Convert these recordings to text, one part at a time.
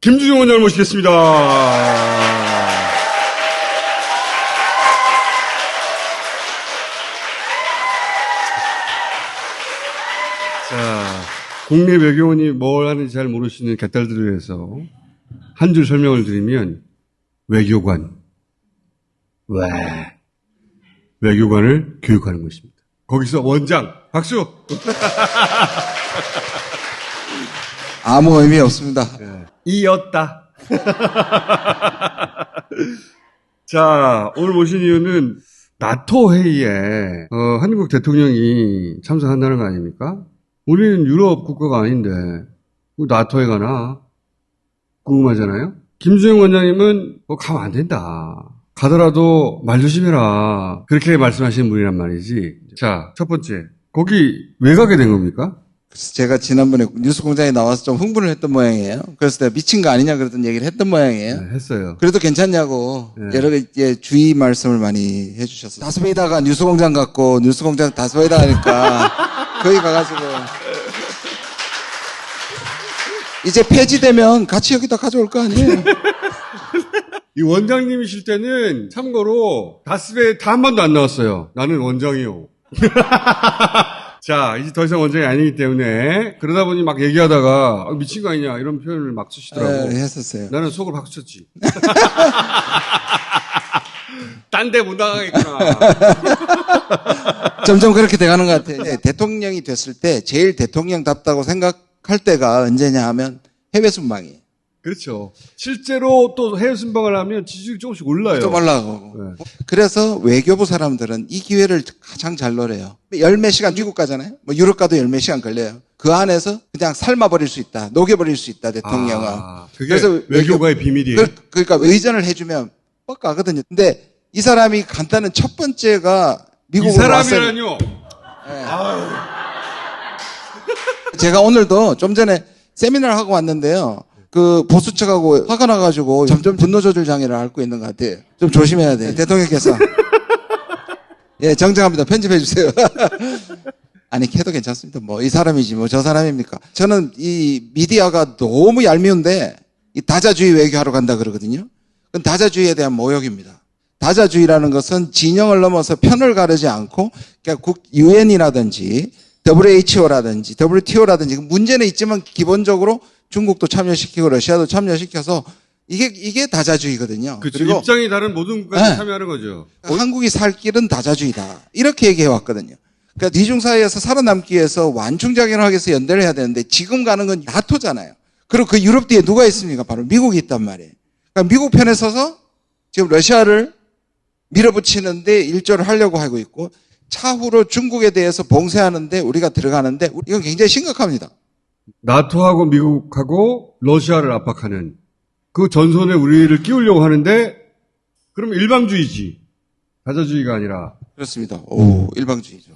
김준영 원장을 모시겠습니다. 자, 국내 외교원이 뭘 하는지 잘 모르시는 개딸들을 위해서 한 줄 설명을 드리면 외교관. 왜? 외교관을 교육하는 것입니다. 거기서 원장, 박수! 아무 의미 없습니다. 네. 이었다. 자, 오늘 모신 이유는 나토 회의에 한국 대통령이 참석한다는 거 아닙니까? 우리는 유럽 국가가 아닌데 나토에 가나? 궁금하잖아요. 김준영 원장님은 가면 안 된다. 가더라도 말 조심해라. 그렇게 말씀하시는 분이란 말이지. 자, 첫 번째. 거기 왜 가게 된 겁니까? 그래서 제가 지난번에 뉴스공장에 나와서 좀 흥분을 했던 모양이에요. 그래서 내가 미친 거 아니냐 그러던 얘기를 했던 모양이에요. 네, 했어요. 그래도 괜찮냐고 네. 여러 가지 주의 말씀을 많이 해주셨어요. 다스베이다가 뉴스공장 갔고 뉴스공장 다스베이다 하니까 거기 가가지고 이제 폐지되면 같이 여기다 가져올 거 아니에요. 이 원장님이실 때는 참고로 다스베 다 한 번도 안 나왔어요. 나는 원장이요. 자, 이제 더 이상 원장이 아니기 때문에 그러다 보니 막 얘기하다가 미친 거 아니냐 이런 표현을 막 쓰시더라고요. 네, 했었어요. 나는 속을 박수쳤지. 딴 데 못 나가겠구나. 점점 그렇게 돼가는 것 같아요. 네, 대통령이 됐을 때 제일 대통령답다고 생각할 때가 언제냐 하면 해외 순방이에요. 그렇죠. 실제로 또 해외 순방을 하면 지지율이 조금씩 올라요. 좀 올라가고. 네. 그래서 외교부 사람들은 이 기회를 가장 잘 노려요. 열 몇 시간 미국 가잖아요. 뭐 유럽 가도 열 몇 시간 걸려요. 그 안에서 그냥 삶아버릴 수 있다. 녹여버릴 수 있다. 대통령은. 그게 그래서 외교가의 비밀이에요. 그러니까 의전을 해주면 뻑 가거든요. 근데 이 사람이 간다는 첫 번째가 이 미국으로 왔어요. 사람이라뇨. 제가 오늘도 좀 전에 세미나를 하고 왔는데요. 그 보수 측하고 화가 나가지고 점점 분노 조절 장애를 앓고 있는 것 같아요. 좀 조심해야 돼. 대통령께서. 예, 정정합니다. 편집해 주세요. 아니, 캐도 괜찮습니다. 뭐, 이 사람이지, 뭐, 저 사람입니까? 저는 이 미디어가 너무 얄미운데, 이 다자주의 외교하러 간다 그러거든요. 그건 다자주의에 대한 모욕입니다. 다자주의라는 것은 진영을 넘어서 편을 가르지 않고, 그러니까 UN이라든지, WHO라든지, WTO라든지, 문제는 있지만 기본적으로 중국도 참여시키고 러시아도 참여시켜서 이게 다자주의거든요. 그렇죠. 그리고 입장이 다른 모든 국가들이 네. 참여하는 거죠. 한국이 살 길은 다자주의다. 이렇게 얘기해 왔거든요. 그러니까 이중사회에서 살아남기 위해서 완충작용을 하기 위해서 연대를 해야 되는데 지금 가는 건 나토잖아요. 그리고 그 유럽 뒤에 누가 있습니까? 바로 미국이 있단 말이에요. 그러니까 미국 편에 서서 지금 러시아를 밀어붙이는데 일조를 하려고 하고 있고 차후로 중국에 대해서 봉쇄하는데 우리가 들어가는데 이건 굉장히 심각합니다. 나토하고 미국하고 러시아를 압박하는 그 전선에 우리를 끼우려고 하는데 그러면 일방주의지. 다자주의가 아니라 그렇습니다. 오, 일방주의죠.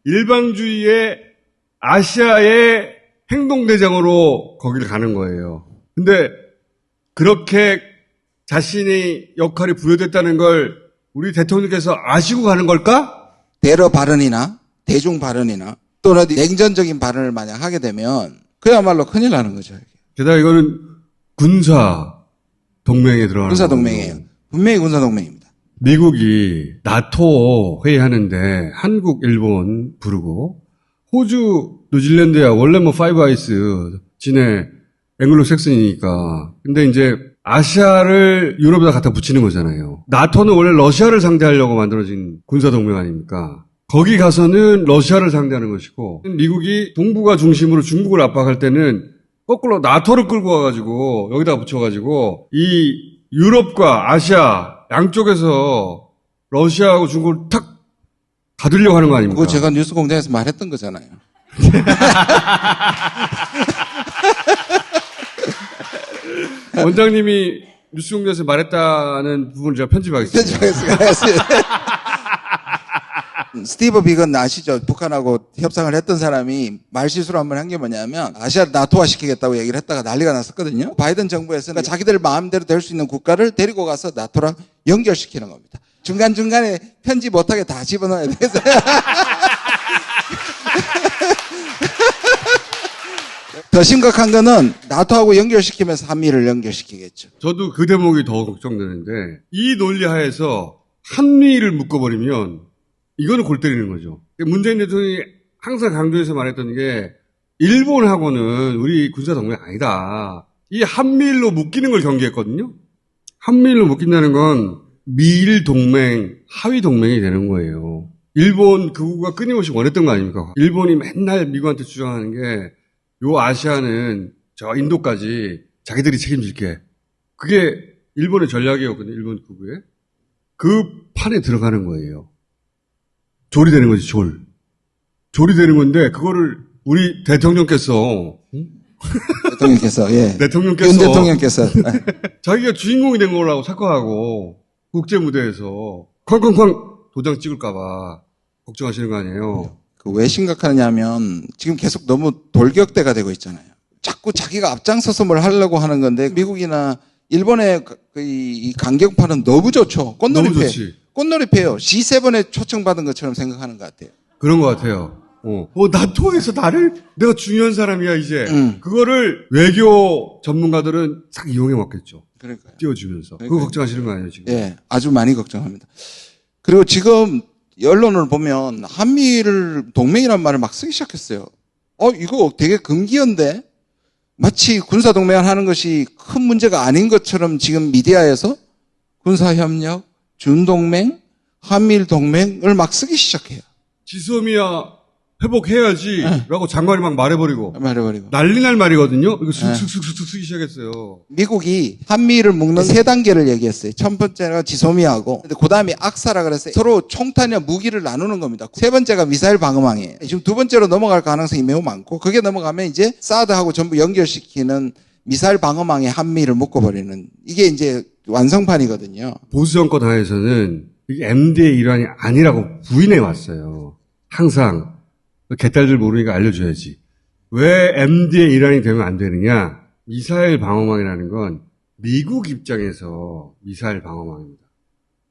일방주의의 아시아의 행동대장으로 거기를 가는 거예요. 근데 그렇게 자신의 역할이 부여됐다는 걸 우리 대통령께서 아시고 가는 걸까? 대러 발언이나 대중 발언이나 또는 냉전적인 발언을 만약 하게 되면 그야말로 큰일 나는 거죠. 게다가 이거는 군사 동맹에 들어가는 군사동맹이에요. 거거든요. 분명히 군사동맹입니다. 미국이 나토 회의하는데 한국, 일본 부르고 호주, 뉴질랜드야 원래 뭐 파이브 아이스 진해 앵글로색슨이니까 근데 이제 아시아를 유럽에다 갖다 붙이는 거잖아요. 나토는 원래 러시아를 상대하려고 만들어진 군사동맹 아닙니까? 거기 가서는 러시아를 상대하는 것이고 미국이 동북아 중심으로 중국을 압박할 때는 거꾸로 나토를 끌고 와가지고 여기다 붙여가지고 이 유럽과 아시아 양쪽에서 러시아하고 중국을 탁 가두려고 하는 거 아닙니까? 그거 제가 뉴스공장에서 말했던 거잖아요. 원장님이 뉴스공장에서 말했다는 부분을 제가 편집하겠습니다. 편집하겠습니다. 스티브 비건 아시죠? 북한하고 협상을 했던 사람이 말실수를 한 번 한 게 뭐냐면 아시아를 나토화 시키겠다고 얘기를 했다가 난리가 났었거든요. 바이든 정부에서는 자기들 마음대로 될 수 있는 국가를 데리고 가서 나토랑 연결시키는 겁니다. 중간중간에 편집 못하게 다 집어넣어야 돼서 더 심각한 거는 나토하고 연결시키면서 한미를 연결시키겠죠. 저도 그 대목이 더 걱정되는데 이 논리 하에서 한미를 묶어버리면 이거는 골 때리는 거죠. 문재인 대통령이 항상 강조해서 말했던 게 일본하고는 우리 군사동맹 아니다. 이 한미일로 묶이는 걸 경계했거든요. 한미일로 묶인다는 건 미일 동맹, 하위 동맹이 되는 거예요. 일본 극우가 끊임없이 원했던 거 아닙니까? 일본이 맨날 미국한테 주장하는 게 요 아시아는 저 인도까지 자기들이 책임질게. 그게 일본의 전략이었거든요. 일본 극우에. 그 판에 들어가는 거예요. 졸이 되는 거지, 졸. 졸이 되는 건데 그거를 우리 대통령께서 대통령께서, 예. 대통령께서 윤 대통령께서. 자기가 주인공이 된 거라고 착각하고 국제 무대에서 쾅쾅쾅 도장 찍을까봐 걱정하시는 거 아니에요. 그 왜 심각하냐면 지금 계속 너무 돌격대가 되고 있잖아요. 자꾸 자기가 앞장서서 뭘 하려고 하는 건데 미국이나 일본의 이 강경파는 너무 좋죠. 너무 꽃놀이패. 좋지. 꽃놀이패요. G7에 초청받은 것처럼 생각하는 것 같아요. 그런 것 같아요. 나토에서 내가 중요한 사람이야, 이제. 그거를 외교 전문가들은 싹 이용해 먹겠죠. 그러니까요. 띄워주면서. 그거 그러니까요. 걱정하시는 거 아니에요, 지금? 예, 아주 많이 걱정합니다. 그리고 지금 언론을 보면 한미를 동맹이란 말을 막 쓰기 시작했어요. 이거 되게 금기어인데? 마치 군사동맹을 하는 것이 큰 문제가 아닌 것처럼 지금 미디어에서 군사협력, 준동맹, 한미일 동맹을 막 쓰기 시작해요. 지소미아 회복해야지. 라고 장관이 막 말해버리고. 난리 날 말이거든요? 이거 슥슥슥슥 쓰기 시작했어요. 미국이 한미를 묶는 세 단계를 얘기했어요. 첫 번째가 지소미아고, 그 다음에 악사라 그랬어요. 서로 총탄이나 무기를 나누는 겁니다. 세 번째가 미사일 방어망이에요. 지금 두 번째로 넘어갈 가능성이 매우 많고, 그게 넘어가면 이제 사드하고 전부 연결시키는 미사일 방어망에 한미를 묶어버리는, 이게 이제 완성판이거든요. 보수 정권 하에서는 이게 MD의 일환이 아니라고 부인해 왔어요. 항상. 개딸들 모르니까 알려줘야지. 왜 MD의 일환이 되면 안 되느냐? 미사일 방어망이라는 건 미국 입장에서 미사일 방어망입니다.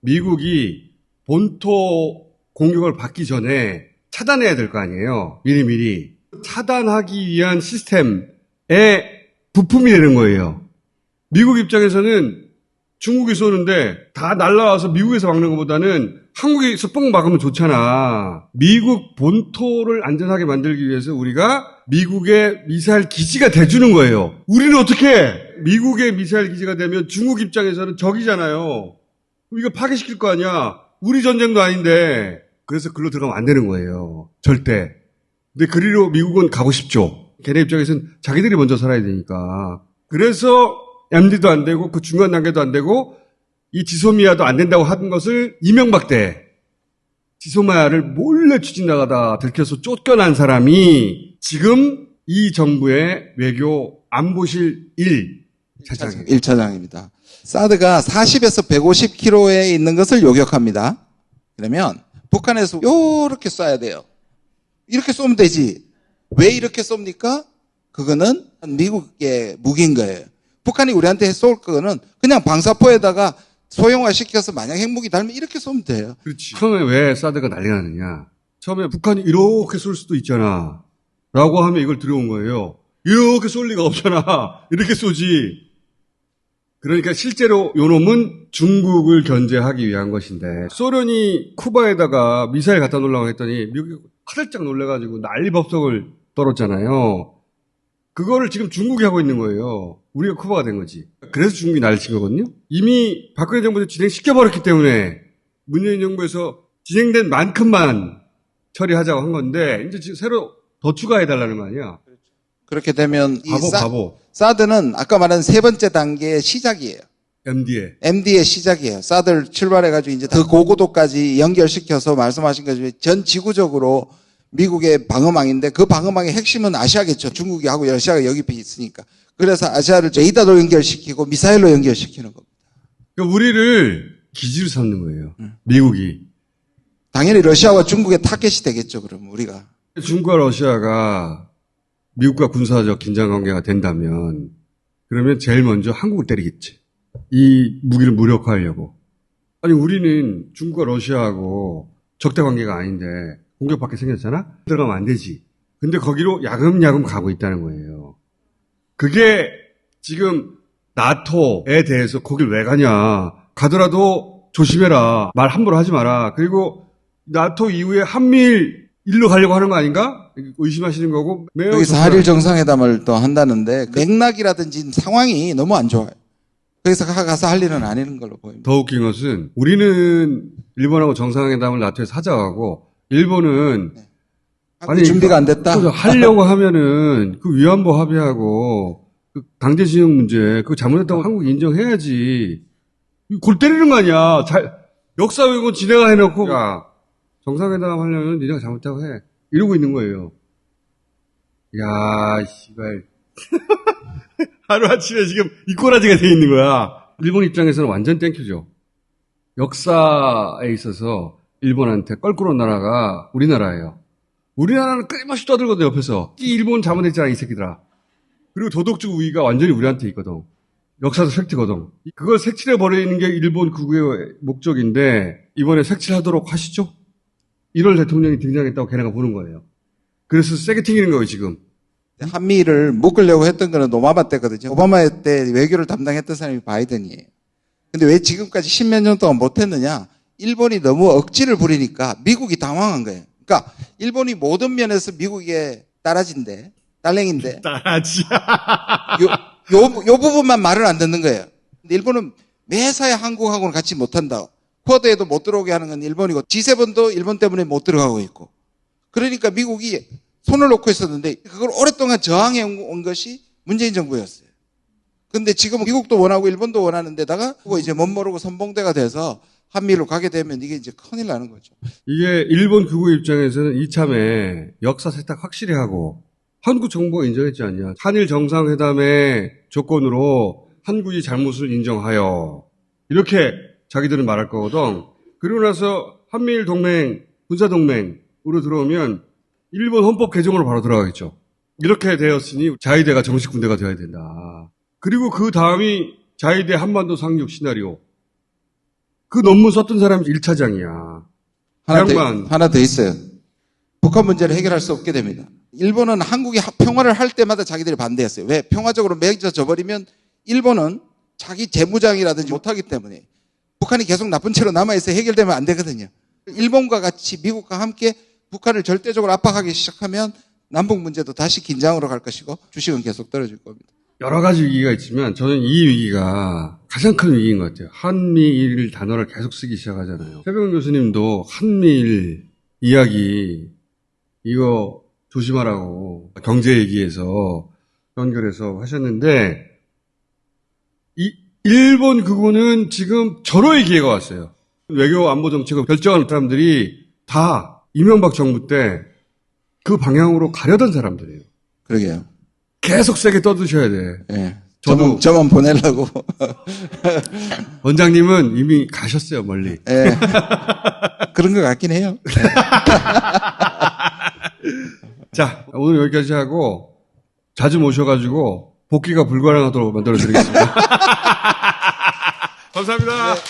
미국이 본토 공격을 받기 전에 차단해야 될 거 아니에요. 미리미리. 차단하기 위한 시스템의 부품이 되는 거예요. 미국 입장에서는 중국이 쏘는데 다 날라와서 미국에서 막는 것보다는 한국에서 뻥 막으면 좋잖아. 미국 본토를 안전하게 만들기 위해서 우리가 미국의 미사일 기지가 돼주는 거예요. 우리는 어떻게 해? 미국의 미사일 기지가 되면 중국 입장에서는 적이잖아요. 이거 파괴시킬 거 아니야. 우리 전쟁도 아닌데. 그래서 글로 들어가면 안 되는 거예요. 절대. 근데 그리로 미국은 가고 싶죠. 걔네 입장에서는 자기들이 먼저 살아야 되니까. 그래서 MD도 안 되고 그 중간 단계도 안 되고 이 지소미아도 안 된다고 한 것을 이명박 때 지소미아를 몰래 추진 나가다 들켜서 쫓겨난 사람이 지금 이 정부의 외교 안보실 1차장이에요. 1차장입니다. 사드가 40에서 150km에 있는 것을 요격합니다. 그러면 북한에서 요렇게 쏴야 돼요. 이렇게 쏘면 되지. 왜 이렇게 쏩니까? 그거는 미국의 무기인 거예요. 북한이 우리한테 쏠 거는 그냥 방사포에다가 소형화시켜서 만약 핵무기 달면 이렇게 쏘면 돼요. 그렇지. 처음에 왜 사드가 난리가 나느냐. 처음에 북한이 이렇게 쏠 수도 있잖아. 라고 하면 이걸 들어온 거예요. 이렇게 쏠 리가 없잖아. 이렇게 쏘지. 그러니까 실제로 요 놈은 중국을 견제하기 위한 것인데 소련이 쿠바에다가 미사일 갖다 놓으려고 했더니 미국이 화들짝 놀래가지고 난리 법석을 떨었잖아요. 그거를 지금 중국이 하고 있는 거예요. 우리가 쿠바가 된 거지. 그래서 중국이 난리 친 거거든요. 이미 박근혜 정부에서 진행시켜버렸기 때문에 문재인 정부에서 진행된 만큼만 처리하자고 한 건데 이제 지금 새로 더 추가해달라는 거 아니야. 그렇게 되면 바보. 사드는 아까 말한 세 번째 단계의 시작이에요. MD의 시작이에요. 사드를 출발해가지고 이제 더 고고도까지 연결시켜서 말씀하신 것처럼 전 지구적으로 미국의 방어망인데 그 방어망의 핵심은 아시아겠죠. 중국이 하고 러시아가 여기 있으니까. 그래서 아시아를 레이더로 연결시키고 미사일로 연결시키는 겁니다. 그러니까 우리를 기지로 삼는 거예요. 미국이. 당연히 러시아와 중국의 타겟이 되겠죠. 그럼 우리가. 중국과 러시아가 미국과 군사적 긴장 관계가 된다면 그러면 제일 먼저 한국을 때리겠지. 이 무기를 무력화하려고. 아니 우리는 중국과 러시아하고 적대 관계가 아닌데 공격받게 생겼잖아? 들어가면 안 되지. 근데 거기로 야금야금 가고 있다는 거예요. 그게 지금 나토에 대해서 거길 왜 가냐. 가더라도 조심해라. 말 함부로 하지 마라. 그리고 나토 이후에 한미일 일로 가려고 하는 거 아닌가? 의심하시는 거고. 매우 여기서 한일 정상회담을 또 한다는데 그 맥락이라든지 상황이 너무 안 좋아요. 그래서 가서 할 일은 아닌 걸로 보입니다. 더 웃긴 것은 우리는 일본하고 정상회담을 나토에서 하자고 하고 일본은 아니, 준비가 안 됐다. 하려고 하면은 그 위안부 합의하고 그 강제징용 문제 그거 잘못했다고 한국이 인정해야지. 골 때리는 거 아니야. 역사 왜곡 진행을 해놓고 야 정상회담 하려면 니네가 잘못했다고 해. 이러고 있는 거예요. 야 씨발 하루아침에 지금 이 꼬라지가 돼 있는 거야. 일본 입장에서는 완전 땡큐죠. 역사에 있어서 일본한테 껄끄러운 나라가 우리나라예요. 우리나라는 끊임없이 떠들거든 옆에서. 이 일본 잘못했잖아 이 새끼들아. 그리고 도덕적 우위가 완전히 우리한테 있거든. 역사도 팩트거든. 그걸 색칠해버리는 게 일본 극우의 목적인데 이번에 색칠하도록 하시죠. 1월 대통령이 등장했다고 걔네가 보는 거예요. 그래서 세게 튕기는 거예요 지금. 한미를 묶으려고 했던 거는 오바마 때거든요. 오바마 때 외교를 담당했던 사람이 바이든이에요. 근데 왜 지금까지 10몇 년 동안 못했느냐? 일본이 너무 억지를 부리니까 미국이 당황한 거예요. 그러니까 일본이 모든 면에서 미국의 딸랭인데 따라지. 요 부분만 말을 안 듣는 거예요. 근데 일본은 매사에 한국하고는 같이 못한다. 쿼드에도 못 들어오게 하는 건 일본이고 G7도 일본 때문에 못 들어가고 있고. 그러니까 미국이 손을 놓고 있었는데 그걸 오랫동안 저항해 온 것이 문재인 정부였어요. 근데 지금 미국도 원하고 일본도 원하는 데다가 이제 못 모르고 선봉대가 돼서 한미로 가게 되면 이게 이제 큰일 나는 거죠. 이게 일본 극우 입장에서는 이참에 역사 세탁 확실히 하고 한국 정부가 인정했지 않냐. 한일 정상회담의 조건으로 한국이 잘못을 인정하여 이렇게 자기들은 말할 거거든. 그리고 나서 한미일 동맹, 군사동맹으로 들어오면 일본 헌법 개정으로 바로 들어가겠죠. 이렇게 되었으니 자위대가 정식 군대가 되어야 된다. 그리고 그 다음이 자위대 한반도 상륙 시나리오. 그 논문 썼던 사람이 1차장이야. 하나 더 있어요. 북한 문제를 해결할 수 없게 됩니다. 일본은 한국이 평화를 할 때마다 자기들이 반대했어요. 왜? 평화적으로 맺어져 버리면 일본은 자기 재무장이라든지 못하기 때문에 북한이 계속 나쁜 채로 남아있어 해결되면 안 되거든요. 일본과 같이 미국과 함께 북한을 절대적으로 압박하기 시작하면 남북 문제도 다시 긴장으로 갈 것이고 주식은 계속 떨어질 겁니다. 여러 가지 위기가 있지만 저는 이 위기가 가장 큰 위기인 것 같아요. 한미일 단어를 계속 쓰기 시작하잖아요. 최병훈 교수님도 한미일 이야기 이거 조심하라고 경제 얘기에서 연결해서 하셨는데 이 일본 극우는 지금 절호의 기회가 왔어요. 외교 안보 정책을 결정하는 사람들이 다 이명박 정부 때 그 방향으로 가려던 사람들이에요. 그러게요. 계속 세게 떠드셔야 돼. 네. 저도 저만 보내려고. 원장님은 이미 가셨어요, 멀리. 네. 그런 것 같긴 해요. 자, 오늘 여기까지 하고 자주 모셔가지고 복귀가 불가능하도록 만들어드리겠습니다. 감사합니다. 네.